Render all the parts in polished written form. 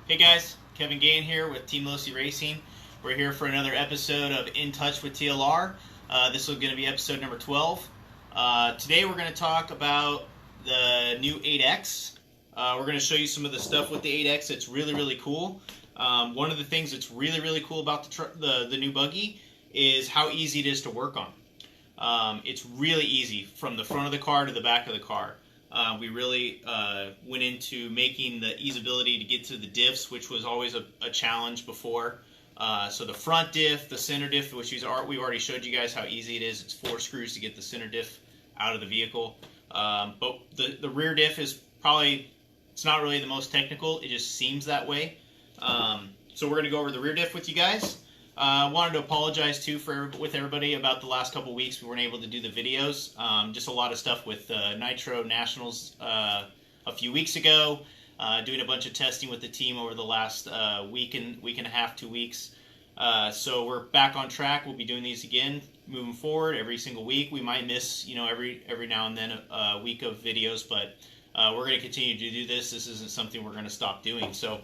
Hey guys, Kevin Gain here with Team Losi Racing. We're here for another episode of In Touch with TLR. This is going to be episode number 12. Today we're going to talk about the new 8ight-X. We're going to show you some of the stuff with the 8ight-X that's really cool. One of the things that's really cool about the new buggy is how easy it is to work on. It's really easy from the front of the car to the back of the car. We really went into making the easeability to get to the diffs, which was always a challenge before. So the front diff, the center diff, which we've already showed you guys how easy it is. It's 4 screws to get the center diff out of the vehicle. But the rear diff is probably, it's not really the most technical. It just seems that way. So we're going to go over the rear diff with you guys. I wanted to apologize too with everybody about the last couple weeks. We weren't able to do the videos. Just a lot of stuff with Nitro Nationals a few weeks ago. Doing a bunch of testing with the team over the last week and a half, 2 weeks. So we're back on track. We'll be doing these again moving forward every single week. We might miss, every now and then a week of videos, but we're going to continue to do this. This isn't something we're going to stop doing. So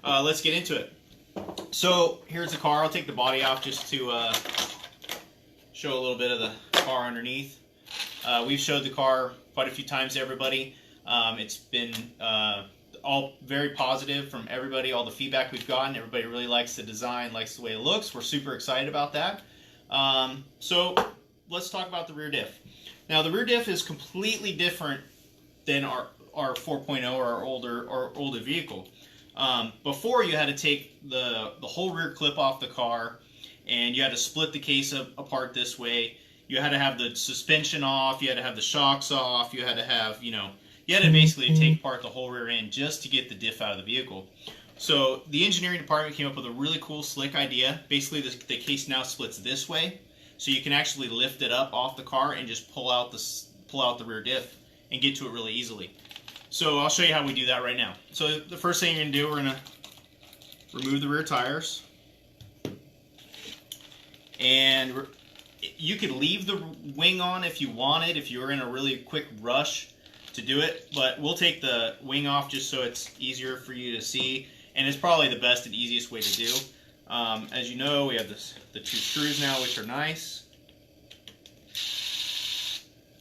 let's get into it. So here's the car. I'll take the body off just to show a little bit of the car underneath. We've showed the car quite a few times to everybody. It's been all very positive from everybody, all the feedback we've gotten. Everybody really likes the design, likes the way it looks. We're super excited about that. So let's talk about the rear diff. Now the rear diff is completely different than our 4.0 or our older vehicle. Before you had to take the whole rear clip off the car, and you had to split the case apart this way. You had to have the suspension off, you had to have the shocks off, you had to have, you had to basically take apart the whole rear end just to get the diff out of the vehicle. So the engineering department came up with a really cool, slick idea. Basically the case now splits this way, so you can actually lift it up off the car and just pull out the rear diff and get to it really easily. So I'll show you how we do that right now. So the first thing you're going to do, we're going to remove the rear tires. And you could leave the wing on if you wanted, if you were in a really quick rush to do it. But we'll take the wing off just so it's easier for you to see. And it's probably the best and easiest way to do. As you know, we have the 2 screws now, which are nice.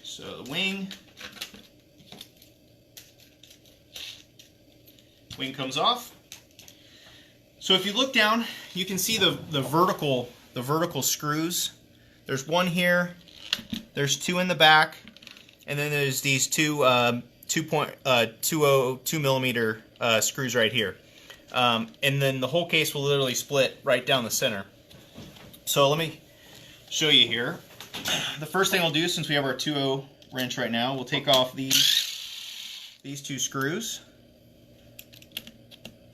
So the wing comes off. So if you look down, you can see the vertical screws. There's one here, there's 2 in the back, and then there's these 2 millimeter screws right here. And then the whole case will literally split right down the center. So let me show you here. The first thing I'll do, since we have our 2.0 wrench right now, we'll take off these 2 screws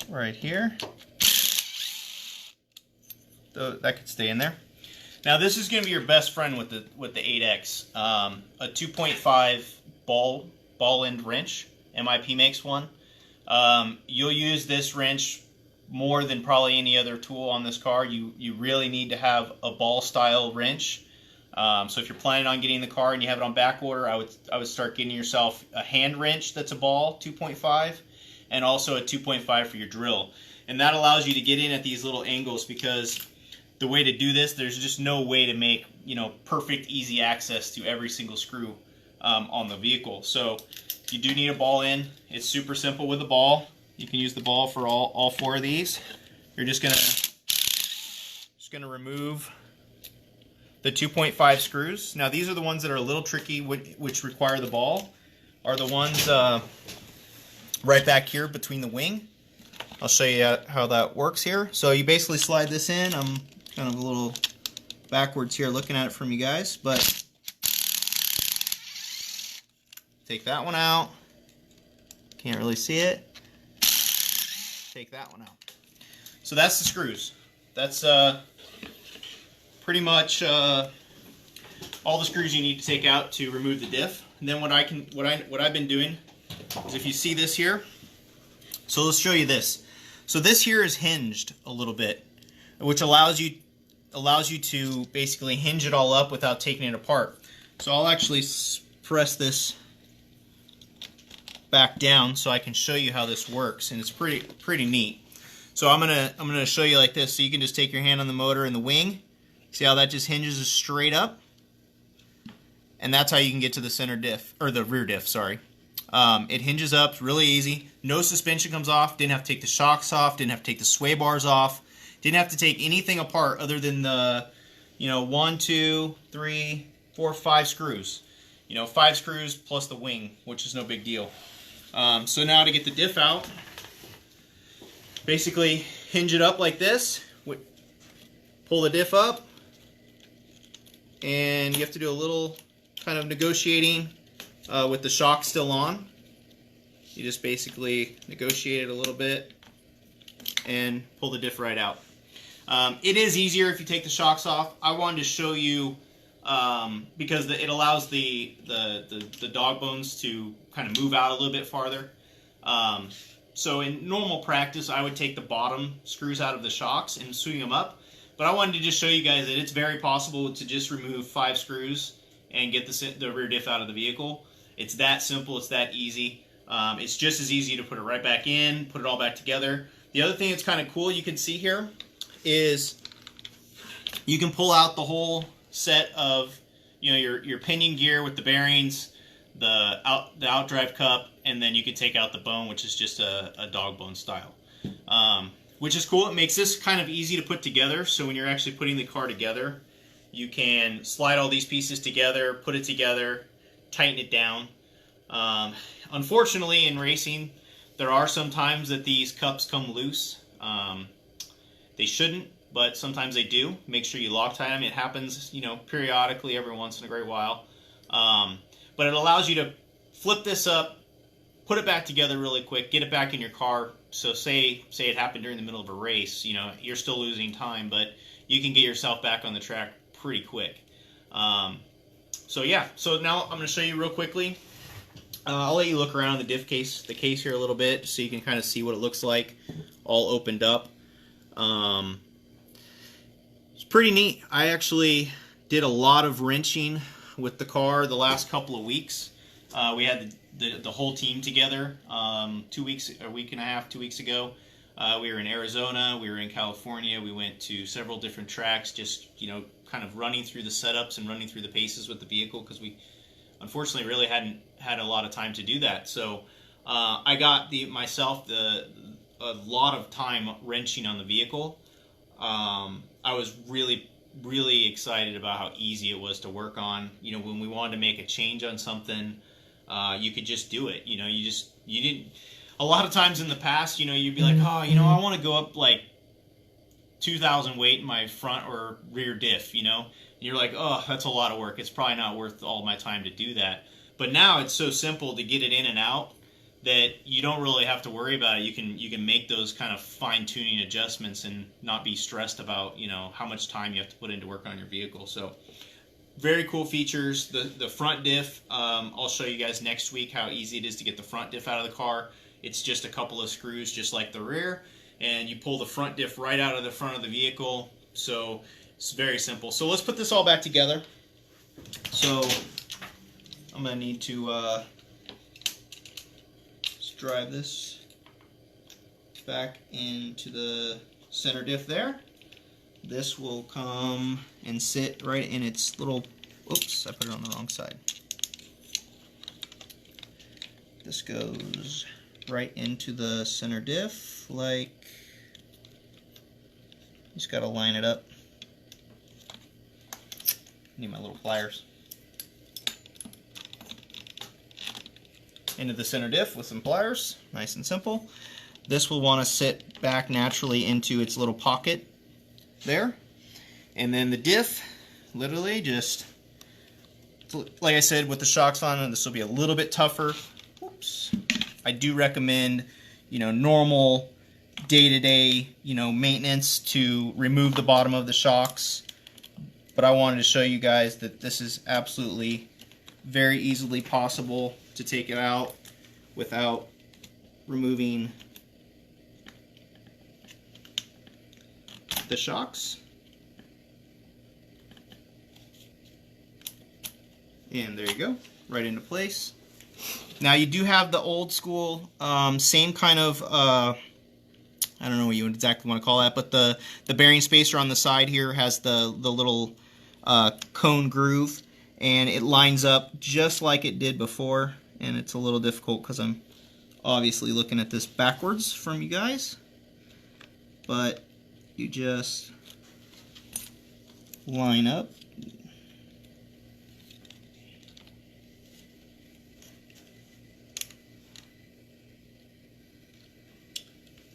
right here. So that could stay in there. Now this is going to be your best friend with the 8ight-X. A 2.5 ball end wrench. MIP makes one. You'll use this wrench more than probably any other tool on this car. You really need to have a ball style wrench. So if you're planning on getting the car and you have it on back order, I would start getting yourself a hand wrench that's a ball 2.5. and also a 2.5 for your drill. And that allows you to get in at these little angles, because the way to do this, there's just no way to make, perfect, easy access to every single screw on the vehicle. So you do need a ball in. It's super simple with a ball. You can use the ball for all 4 of these. You're just gonna remove the 2.5 screws. Now these are the ones that are a little tricky, which require the ball, are the ones right back here between the wing. I'll show you how that works here. So you basically slide this in. I'm kind of a little backwards here looking at it from you guys, but take that one out. Can't really see it. Take that one out. So that's the screws. That's pretty much all the screws you need to take out to remove the diff. And then what I've been doing is, if you see this here, so let's show you this. So this here is hinged a little bit, which allows you to basically hinge it all up without taking it apart. So I'll actually press this back down so I can show you how this works, and it's pretty neat. So I'm gonna show you like this. So you can just take your hand on the motor and the wing. See how that just hinges straight up? And that's how you can get to the center diff, or the rear diff, sorry. It hinges up, it's really easy. No suspension comes off, didn't have to take the shocks off, didn't have to take the sway bars off, didn't have to take anything apart other than the, 1, 2, 3, 4, 5 screws. 5 screws plus the wing, which is no big deal. So now to get the diff out, basically hinge it up like this, pull the diff up, and you have to do a little kind of negotiating with the shock still on. You just basically negotiate it a little bit and pull the diff right out. It is easier if you take the shocks off. I wanted to show you because it allows the dog bones to kind of move out a little bit farther. So in normal practice, I would take the bottom screws out of the shocks and swing them up. But I wanted to just show you guys that it's very possible to just remove 5 screws and get the rear diff out of the vehicle. It's that simple, it's that easy. It's just as easy to put it right back in, put it all back together. The other thing that's kind of cool you can see here is you can pull out the whole set of your pinion gear with the bearings, the outdrive cup, and then you can take out the bone, which is just a dog bone style. Which is cool. It makes this kind of easy to put together, so when you're actually putting the car together, you can slide all these pieces together, put it together, tighten it down. Unfortunately, in racing, there are some times that these cups come loose. They shouldn't, but sometimes they do. Make sure you Loctite them. It happens, periodically, every once in a great while. But it allows you to flip this up, put it back together really quick, get it back in your car. So say it happened during the middle of a race, you're still losing time, but you can get yourself back on the track pretty quick. So yeah, so now I'm going to show you real quickly. I'll let you look around the diff case, here a little bit, so you can kind of see what it looks like, all opened up. It's pretty neat. I actually did a lot of wrenching with the car the last couple of weeks. We had the whole team together a week and a half, 2 weeks ago. We were in Arizona, we were in California, we went to several different tracks, just kind of running through the setups and running through the paces with the vehicle, because we unfortunately really hadn't had a lot of time to do that. So I got a lot of time wrenching on the vehicle. I was really excited about how easy it was to work on. When we wanted to make a change on something, you could just do it. You didn't. A lot of times in the past, you'd be like, oh, I want to go up like 2,000 weight in my front or rear diff, and you're like, oh, that's a lot of work. It's probably not worth all my time to do that. But now it's so simple to get it in and out that you don't really have to worry about it. You can make those kind of fine-tuning adjustments and not be stressed about how much time you have to put into work on your vehicle. So very cool features. The front diff, I'll show you guys next week how easy it is to get the front diff out of the car. It's just a couple of screws, just like the rear, and you pull the front diff right out of the front of the vehicle. So it's very simple. So let's put this all back together. So I'm going to need to just drive this back into the center diff there. This will come and sit right in its little, oops, I put it on the wrong side. This goes right into the center diff, like, just got to line it up. Need my little pliers. Into the center diff with some pliers, nice and simple. This will want to sit back naturally into its little pocket there. And then the diff, literally just, like I said, with the shocks on, this will be a little bit tougher. Oops. I do recommend, normal day-to-day, maintenance to remove the bottom of the shocks. But I wanted to show you guys that this is absolutely very easily possible to take it out without removing the shocks. And there you go, right into place. Now you do have the old school, same kind of I don't know what you exactly want to call that, but the bearing spacer on the side here has the little cone groove, and it lines up just like it did before. And it's a little difficult because I'm obviously looking at this backwards from you guys, but you just line up.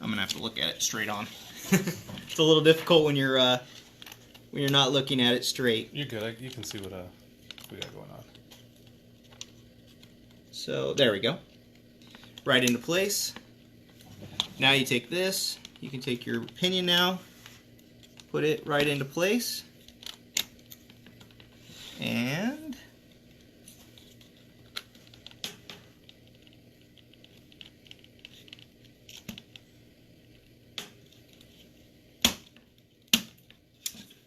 I'm gonna have to look at it straight on. It's a little difficult when you're not looking at it straight. You're good. You can see what we got going on. So there we go. Right into place. Now you take this. You can take your pinion now, put it right into place, and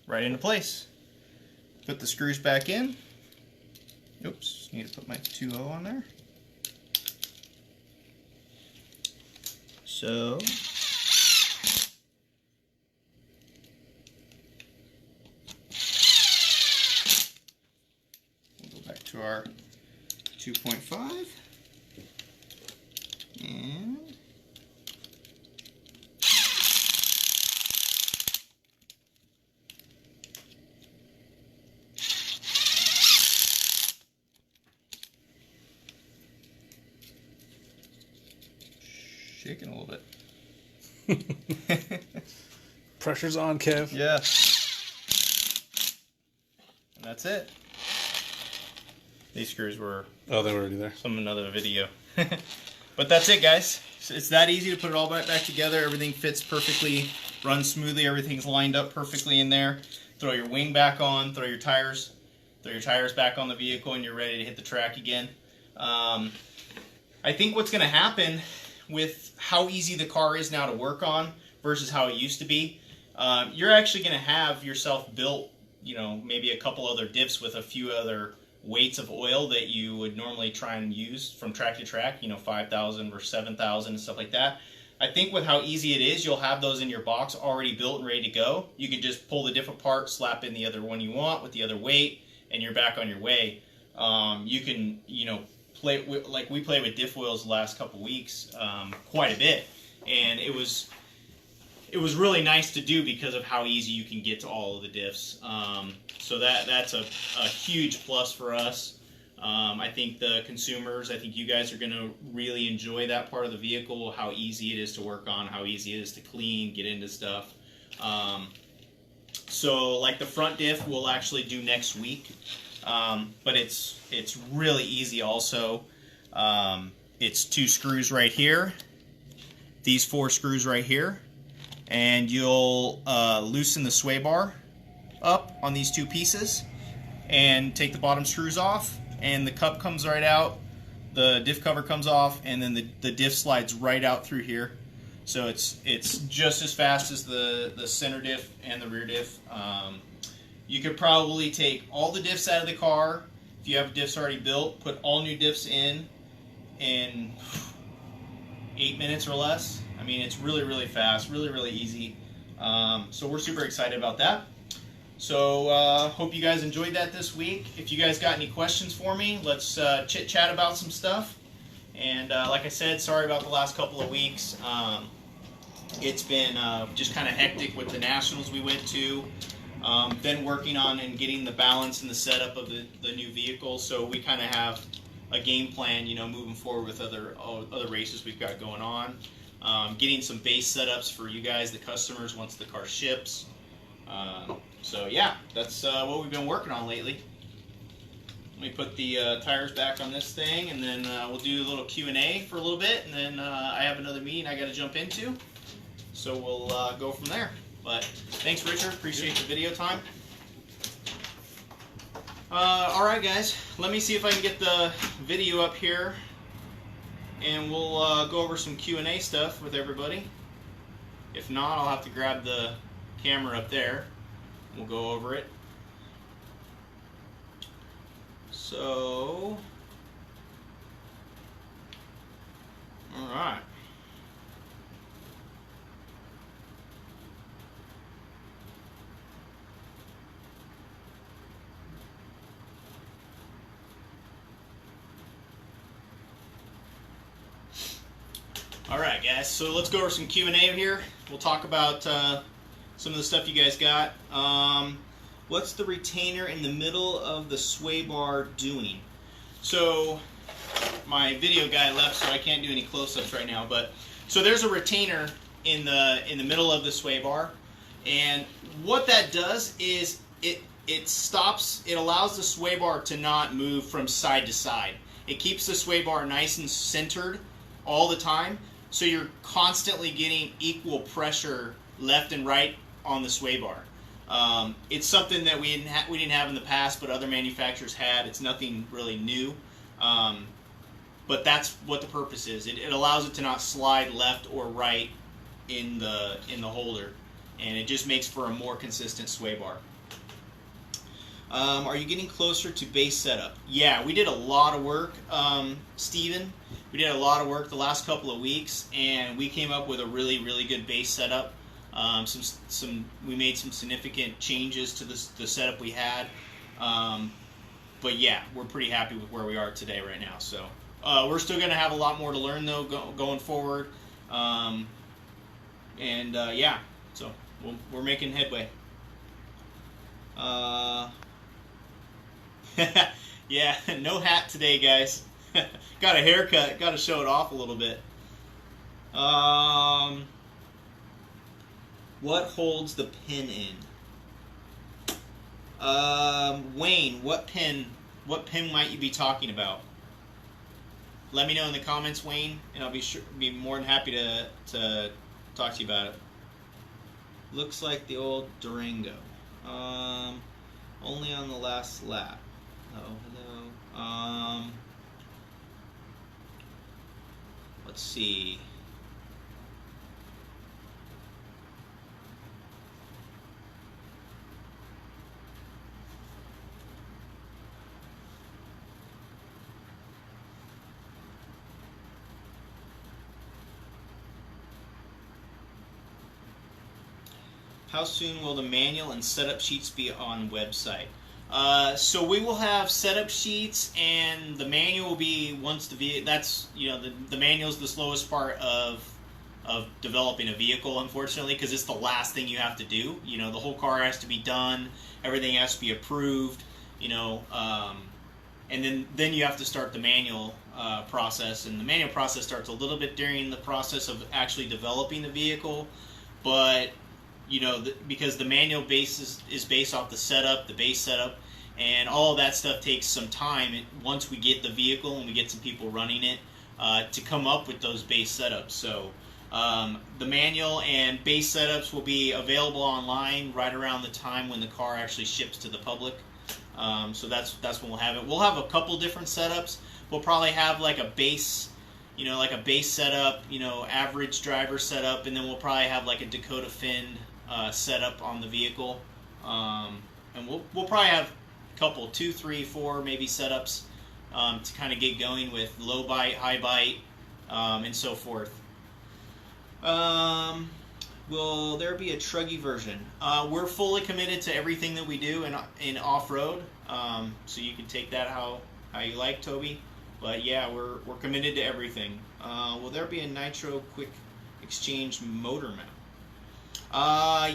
right into place. Put the screws back in. Oops, need to put my 2.0 on there. So we'll go back to our 2.5 and shaking a little bit. Pressure's on, Kev. Yeah. And that's it. These screws were... Oh, they were already there. From another video. But that's it, guys. It's that easy to put it all back together. Everything fits perfectly, runs smoothly. Everything's lined up perfectly in there. Throw your wing back on. Throw your tires back on the vehicle, and you're ready to hit the track again. I think what's going to happen with how easy the car is now to work on versus how it used to be, you're actually going to have yourself built, you know, maybe a couple other diffs with a few other weights of oil that you would normally try and use from track to track, you know, 5,000 or 7,000 and stuff like that. I think with how easy it is, you'll have those in your box already built and ready to go. You can just pull the diff apart, slap in the other one you want with the other weight, and you're back on your way. You can, you know, play with, like we played with diff oils the last couple weeks quite a bit, and it was really nice to do because of how easy you can get to all of the diffs. So that's a huge plus for us. I think the consumers, I think you guys are going to really enjoy that part of the vehicle, how easy it is to work on, how easy it is to clean, get into stuff. So like the front diff we'll actually do next week, but it's really easy also. It's 2 screws right here, these 4 screws right here, and you'll loosen the sway bar up on these 2 pieces and take the bottom screws off, and the cup comes right out, the diff cover comes off, and then the diff slides right out through here. So it's just as fast as the center diff and the rear diff. You could probably take all the diffs out of the car. If you have diffs already built, put all new diffs in 8 minutes or less. I mean, it's really, really fast, really, really easy. So we're super excited about that. So hope you guys enjoyed that this week. If you guys got any questions for me, let's chit-chat about some stuff. And like I said, sorry about the last couple of weeks. It's been just kind of hectic with the nationals we went to. Been working on and getting the balance and the setup of the new vehicle. So we kind of have a game plan, you know, moving forward with other races we've got going on. Getting some base setups for you guys, the customers, once the car ships. So yeah, that's what we've been working on lately. Let me put the tires back on this thing, and then we'll do a little Q&A for a little bit, and then I have another meeting I got to jump into. So we'll go from there. But thanks, Richard. Appreciate the video time. All right, guys. Let me see if I can get the video up here, and we'll go over some Q&A stuff with everybody. If not, I'll have to grab the camera up there. We'll go over it. So, all right. All right, guys. So let's go over some Q&A here. We'll talk about some of the stuff you guys got. What's the retainer in the middle of the sway bar doing? So my video guy left, so I can't do any close-ups right now. But so there's a retainer in the middle of the sway bar, and what that does is it stops. It allows the sway bar to not move from side to side. It keeps the sway bar nice and centered all the time, so you're constantly getting equal pressure left and right on the sway bar. It's something that we didn't have in the past, but other manufacturers had. It's nothing really new, but that's what the purpose is. It allows it to not slide left or right in the holder, and it just makes for a more consistent sway bar. Are you getting closer to base setup? Yeah, we did a lot of work, Steven. We did a lot of work the last couple of weeks, and we came up with a really, really good base setup. We made some significant changes to the setup we had. But yeah, we're pretty happy with where we are today right now. So we're still going to have a lot more to learn, though, going forward. Yeah, so we're making headway. Yeah, no hat today, guys. Got a haircut. Got to show it off a little bit. What holds the pin in? Wayne, what pin might you be talking about? Let me know in the comments, Wayne, and I'll be more than happy to talk to you about it. Looks like the old Durango. Only on the last lap. Oh, hello. Let's see. How soon will the manual and setup sheets be on website? So we will have setup sheets, and the manual will be once the vehicle. That's the manual is the slowest part of developing a vehicle, unfortunately, because it's the last thing you have to do. The whole car has to be done, everything has to be approved. And then you have to start the manual process, and the manual process starts a little bit during the process of actually developing the vehicle, but because the manual base is based off the base setup, and all of that stuff takes some time once we get the vehicle and we get some people running it to come up with those base setups. So the manual and base setups will be available online right around the time when the car actually ships to the public. So that's when we'll have it. We'll have a couple different setups. We'll probably have like a base setup, average driver setup, and then we'll probably have like a Dakota Fin setup on the vehicle, and we'll probably have a couple, 2, 3, 4 maybe setups to kind of get going with low bite, high bite, and so forth. Will there be a truggy version? We're fully committed to everything that we do in off-road, so you can take that how you like, Toby. But yeah, we're committed to everything. Will there be a nitro quick exchange motor mount?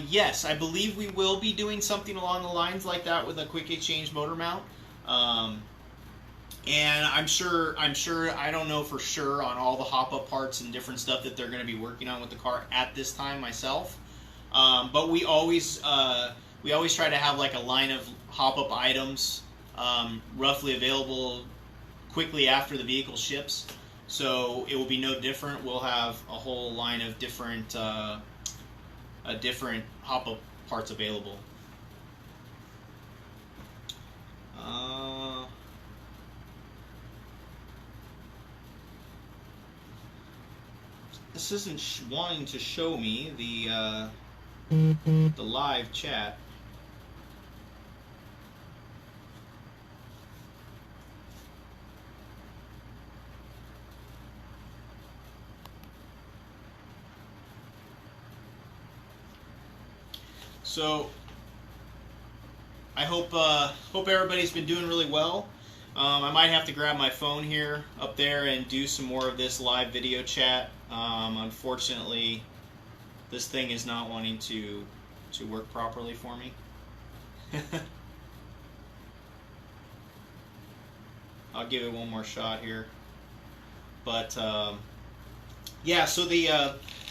Yes, I believe we will be doing something along the lines like that with a quick exchange motor mount. And I'm sure, I don't know for sure on all the hop-up parts and different stuff that they're going to be working on with the car at this time myself. But we always try to have like a line of hop-up items roughly available quickly after the vehicle ships. So it will be no different. We'll have a whole line of different hop-up parts available. This isn't wanting to show me the live chat. So I hope everybody's been doing really well. I might have to grab my phone here up there and do some more of this live video chat Unfortunately, this thing is not wanting to work properly for me. I'll give it one more shot here. But yeah, so the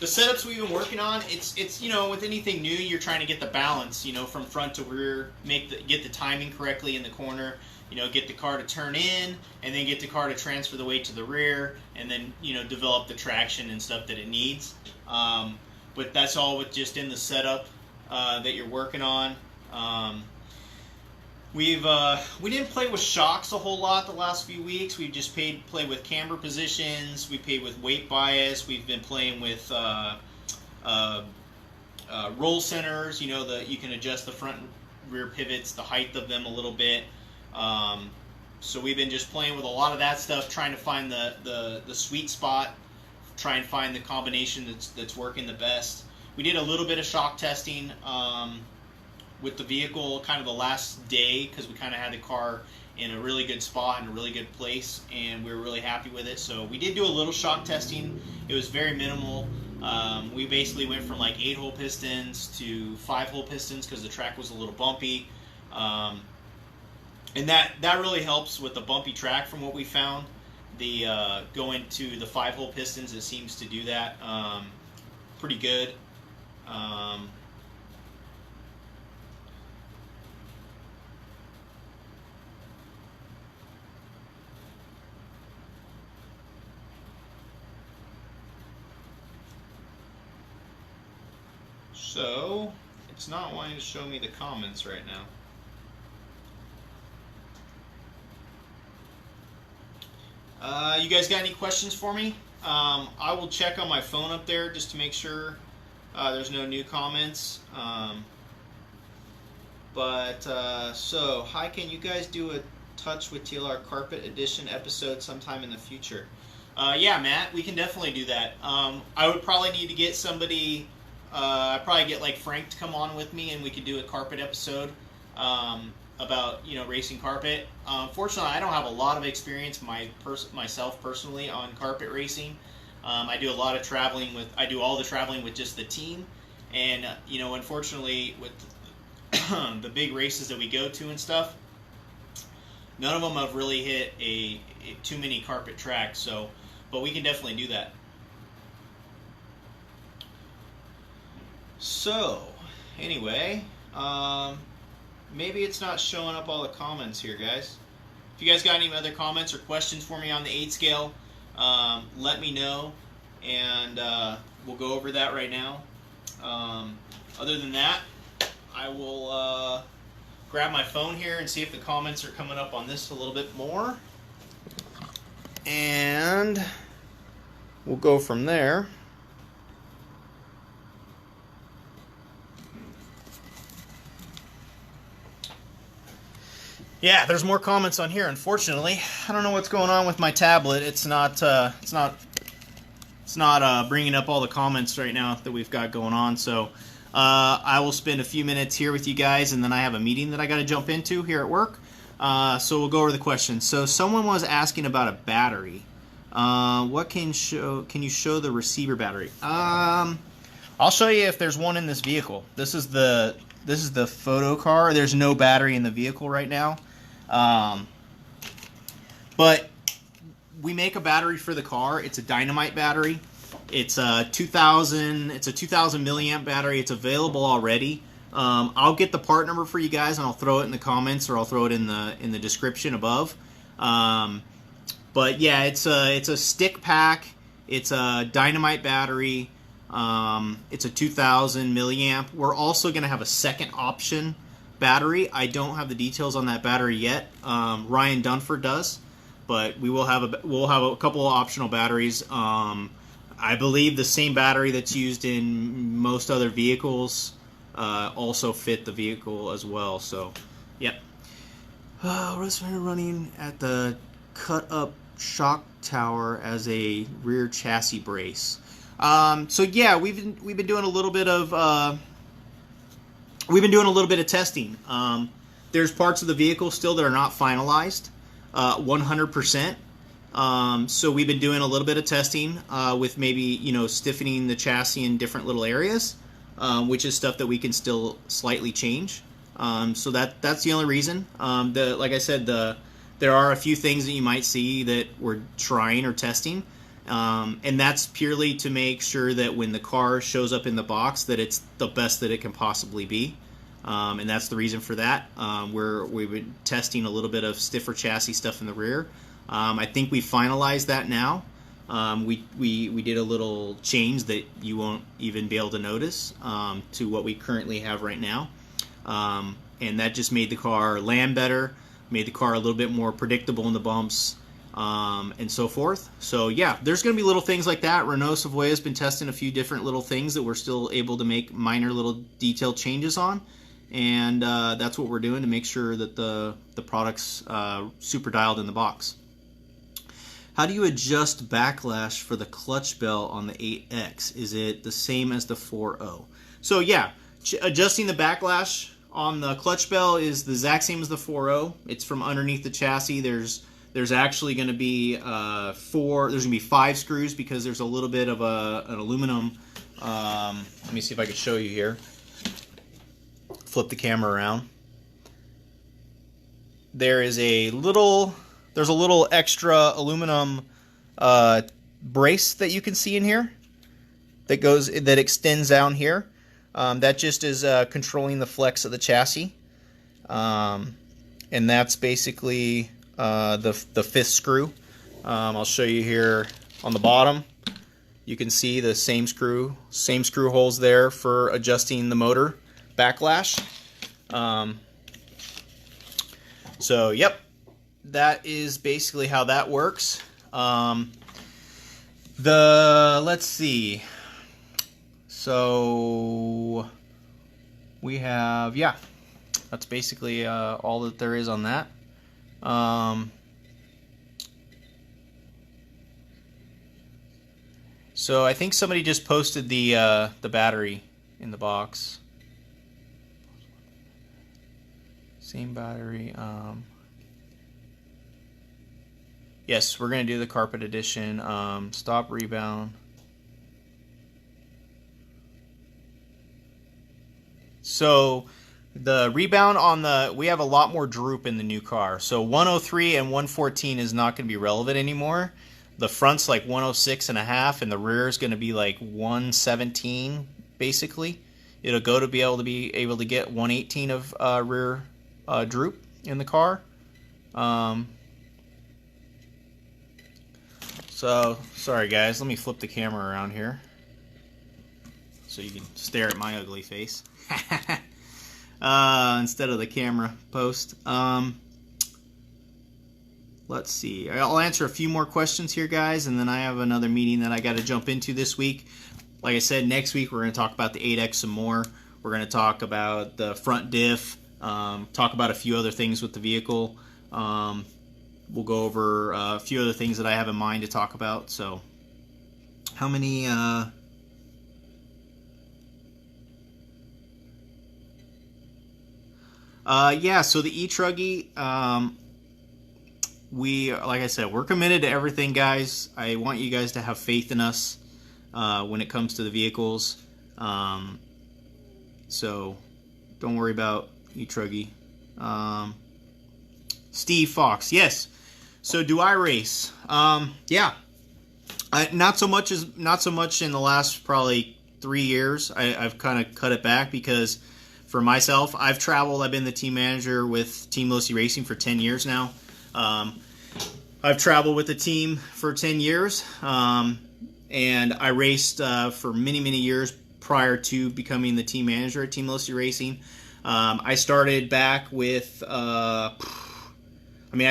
setups we've been working on, it's you know, with anything new, you're trying to get the balance, you know, from front to rear, get the timing correctly in the corner, you know, get the car to turn in, and then get the car to transfer the weight to the rear, and then, you know, develop the traction and stuff that it needs. But that's all with just in the setup that you're working on. We didn't play with shocks a whole lot the last few weeks. We've just played with camber positions. We played with weight bias. We've been playing with roll centers. You know, you can adjust the front and rear pivots, the height of them a little bit. So we've been just playing with a lot of that stuff, trying to find the sweet spot, try and find the combination that's working the best. We did a little bit of shock testing with the vehicle kind of the last day, because we kind of had the car in a really good spot and a really good place, and we were really happy with it. So we did do a little shock testing. It was very minimal. We basically went from like 8-hole pistons to 5-hole pistons because the track was a little bumpy, and that really helps with the bumpy track from what we found. The going to the 5-hole pistons, it seems to do that pretty good. So, it's not wanting to show me the comments right now. You guys got any questions for me? I will check on my phone up there just to make sure there's no new comments. So, hi, can you guys do a Touch with TLR Carpet Edition episode sometime in the future? Yeah, Matt, we can definitely do that. I would probably need to get somebody... I'd probably get like Frank to come on with me, and we could do a carpet episode about, you know, racing carpet. Fortunately, I don't have a lot of experience myself personally on carpet racing. I do a lot of traveling I do all the traveling with just the team, and you know, unfortunately, with the big races that we go to and stuff, none of them have really hit too many carpet tracks. So, but we can definitely do that. So, anyway, maybe it's not showing up all the comments here, guys. If you guys got any other comments or questions for me on the 8 scale, let me know, and we'll go over that right now. Other than that, I will grab my phone here and see if the comments are coming up on this a little bit more, and we'll go from there. Yeah, there's more comments on here. Unfortunately, I don't know what's going on with my tablet. It's not bringing up all the comments right now that we've got going on. So I will spend a few minutes here with you guys, and then I have a meeting that I got to jump into here at work. So we'll go over the questions. So someone was asking about a battery. What can you show the receiver battery? I'll show you if there's one in this vehicle. This is the photo car. There's no battery in the vehicle right now. But we make a battery for the car. It's a dynamite battery. It's a 2000 milliamp battery. It's available already. I'll get the part number for you guys, and I'll throw it in the comments, or I'll throw it in the description above. But yeah, it's a stick pack. It's a dynamite battery. It's a 2000 milliamp. We're also going to have a second option battery. I don't have the details on that battery yet. Ryan Dunford does, but we'll have a couple of optional batteries. I believe the same battery that's used in most other vehicles also fit the vehicle as well. So, yep. We're running at the cut-up shock tower as a rear chassis brace. So yeah, we've been doing a little bit of testing. There's parts of the vehicle still that are not finalized 100%. So we've been doing a little bit of testing with maybe, you know, stiffening the chassis in different little areas, which is stuff that we can still slightly change. So that's the only reason. Like I said, there are a few things that you might see that we're trying or testing, and that's purely to make sure that when the car shows up in the box that it's the best that it can possibly be. And that's the reason for that. We've been testing a little bit of stiffer chassis stuff in the rear. I think we finalized that now. We did a little change that you won't even be able to notice to what we currently have right now. And that just made the car land better, made the car a little bit more predictable in the bumps, and so forth. So yeah, there's going to be little things like that. Renault Savoy has been testing a few different little things that we're still able to make minor little detailed changes on. And that's what we're doing to make sure that the product's super dialed in the box. How do you adjust backlash for the clutch bell on the 8X? Is it the same as the 4.0? So yeah, adjusting the backlash on the clutch bell is the exact same as the 4.0. It's from underneath the chassis. There's actually going to be there's going to be 5 screws because there's a little bit of an aluminum. Let me see if I can show you here. Flip the camera around. There's a little extra aluminum brace that you can see in here that extends down here. That just is controlling the flex of the chassis, and that's basically the 5th screw. I'll show you here on the bottom. You can see the same screw holes there for adjusting the motor backlash. So yep, that is basically how that works. Let's see. So we have, yeah, that's basically all that there is on that. So I think somebody just posted the battery in the box. Same battery. Yes, we're going to do the carpet edition. Stop rebound. So the rebound on we have a lot more droop in the new car. So 103 and 114 is not going to be relevant anymore. The front's like 106.5 and the rear is going to be like 117 basically. It'll go to be able to get 118 of rear droop in the car. So sorry guys, let me flip the camera around here so you can stare at my ugly face instead of the camera post. Let's see, I'll answer a few more questions here guys, and then I have another meeting that I got to jump into this week. Like I said, next week we're going to talk about the 8X some more. We're going to talk about the front diff, talk about a few other things with the vehicle. We'll go over a few other things that I have in mind to talk about. So how many yeah, so the e-truggy, like I said, we're committed to everything, guys. I want you guys to have faith in us when it comes to the vehicles. So don't worry about e-truggy. Steve Fox, yes. So do I race? Yeah. Not so much in the last probably 3 years. I've kind of cut it back because for myself, I've been the team manager with Team Lucy Racing for 10 years now. I've traveled with the team for 10 years, and I raced for many, many years prior to becoming the team manager at Team Lucy Racing. I started back with, I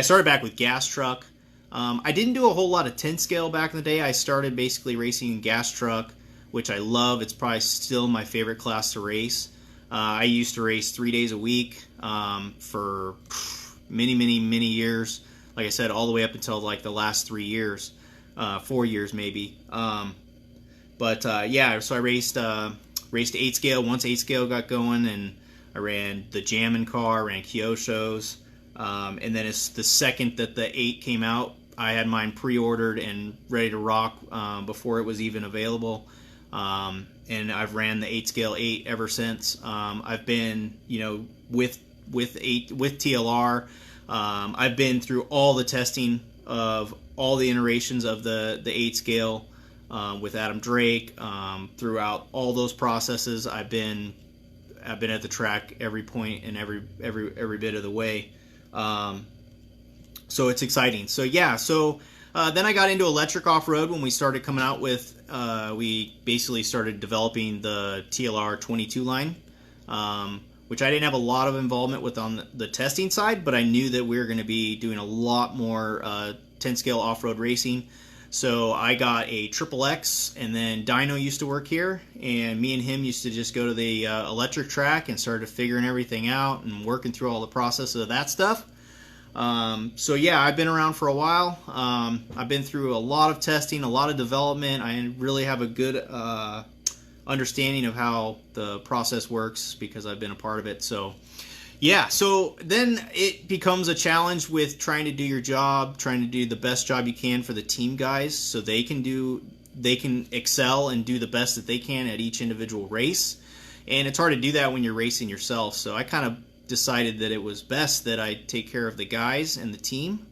started back with gas truck. I didn't do a whole lot of 10 scale back in the day. I started basically racing in gas truck, which I love. It's probably still my favorite class to race. I used to race 3 days a week for many, many, many years. Like I said, all the way up until like the last 3 years, 4 years maybe. Yeah, so I raced 8 scale once 8 scale got going, and I ran the Jammin' car, ran Kyosho's, and then it's the second that the 8 came out, I had mine pre-ordered and ready to rock before it was even available. And I've ran the 8 ever since. I've been, with TLR. I've been through all the testing of all the iterations of the 8 scale with Adam Drake. Throughout all those processes, I've been at the track every point and every bit of the way. So it's exciting. So yeah, then I got into electric off-road when we started coming out with, we basically started developing the TLR-22 line, which I didn't have a lot of involvement with on the testing side, but I knew that we were going to be doing a lot more 10-scale off-road racing. So I got a 8ight-X, and then Dino used to work here, and me and him used to just go to the electric track and started figuring everything out and working through all the process of that stuff. So yeah, I've been around for a while. I've been through a lot of testing, a lot of development. I really have a good understanding of how the process works because I've been a part of it. So yeah, so then it becomes a challenge with trying to do your job, trying to do the best job you can for the team guys so they can excel and do the best that they can at each individual race. And it's hard to do that when you're racing yourself. So I kind of decided that it was best that I take care of the guys and the team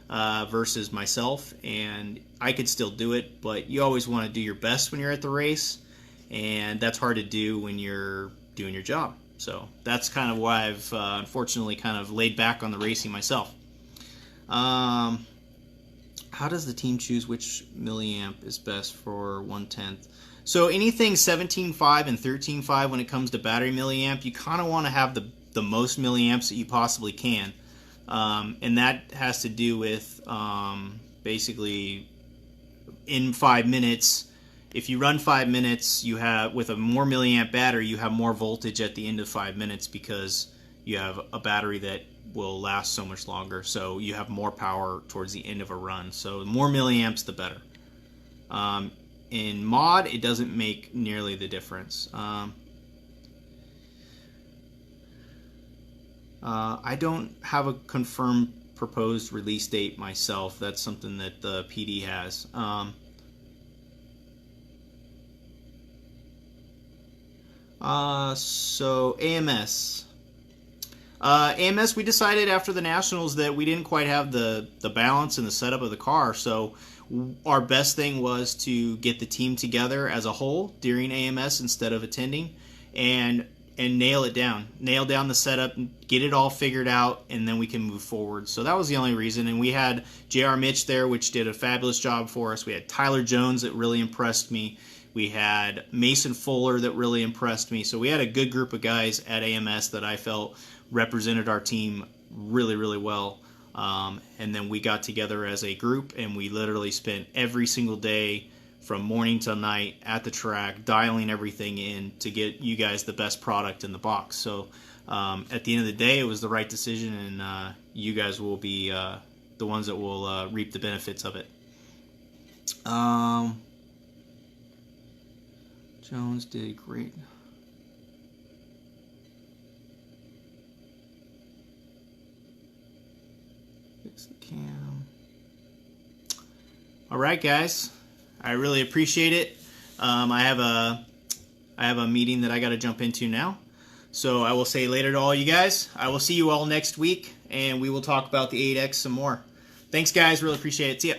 versus myself, and I could still do it, but you always want to do your best when you're at the race, and that's hard to do when you're doing your job. So that's kind of why I've unfortunately kind of laid back on the racing myself. How does the team choose which milliamp is best for 1/10? So anything 17.5 and 13.5 when it comes to battery milliamp, you kind of want to have the most milliamps that you possibly can. And that has to do with basically in 5 minutes, if you run 5 minutes, you have, with a more milliamp battery, you have more voltage at the end of 5 minutes because you have a battery that will last so much longer. So you have more power towards the end of a run. So the more milliamps, the better. In mod, it doesn't make nearly the difference. I don't have a confirmed proposed release date myself. That's something that the PD has. So AMS. AMS, we decided after the Nationals that we didn't quite have the balance and the setup of the car, so our best thing was to get the team together as a whole during AMS instead of attending, and nail it down. Nail down the setup, get it all figured out, and then we can move forward. So that was the only reason. And we had JR Mitch there, which did a fabulous job for us. We had Tyler Jones that really impressed me. We had Mason Fuller that really impressed me. So we had a good group of guys at AMS that I felt represented our team really, really well. And then we got together as a group, and we literally spent every single day from morning till night at the track, dialing everything in to get you guys the best product in the box. So at the end of the day, it was the right decision, and you guys will be the ones that will reap the benefits of it. Jones did great. Fix the cam. All right, guys. I really appreciate it. I have a meeting that I got to jump into now. So I will say later to all you guys. I will see you all next week, and we will talk about the 8ight-X some more. Thanks, guys. Really appreciate it. See ya.